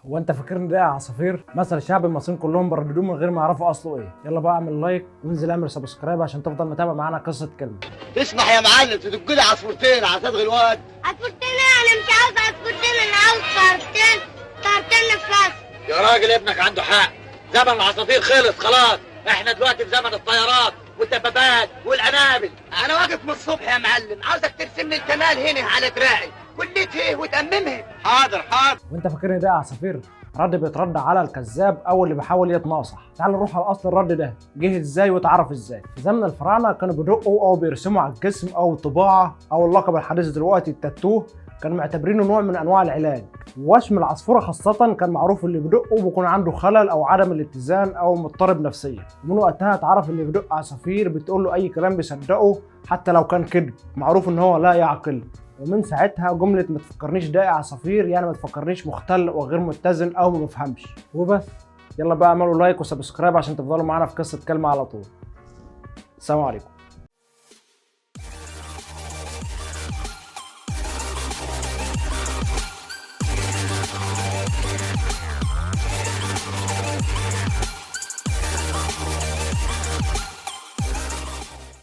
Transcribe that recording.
هو انت فاكرني ده عصافير؟ مثل الشعب المصريين كلهم برددوه من غير ما يعرفوا اصله ايه. يلا بقى اعمل لايك وانزل اعمل سبسكرايب عشان تفضل متابع معانا قصه كلمه. تسمح يا معلم تدق لي عصفورتين على صدغ الواد. عصفورتين؟ انا مش عاوز عصفورتين، انا عاوز طرتين نفاس. يا راجل ابنك عنده حق، زمن العصافير خلص خلاص، احنا دلوقتي في زمن الطيارات والدبابات والقنابل. انا واقف من الصبح يا معلم، عاوزك ترسم لي الكمال هنا على دراعي كلته وتأممها. حاضر. وانت فاكرني ده عصافير؟ رد بيترد على الكذاب او اللي بيحاول يتناصح. تعال نروح على اصل الرد ده، جه ازاي واتعرف ازاي. في زمن الفراعنه كانوا بيدقوا او بيرسموا على الجسم او الطباعه او اللقب الحديث دلوقتي التاتو، كانوا معتبرينه نوع من انواع العلاج. وشم العصفوره خاصه كان معروف اللي بيدقه بيكون عنده خلل او عدم الاتزان او مضطرب نفسيا، ومن وقتها اتعرف اللي بيدق عصافير بتقول له اي كلام بيصدقه حتى لو كان كذب، معروف ان هو لا يعقل. ومن ساعتها جمله ما تفكرنيش داقي عصافير يعني ما تفكرنيش مختل وغير متزن او ما بفهمش وبس. يلا بقى اعملوا لايك وسبسكرايب عشان تفضلوا معانا في قصه كلمه على طول. السلام عليكم.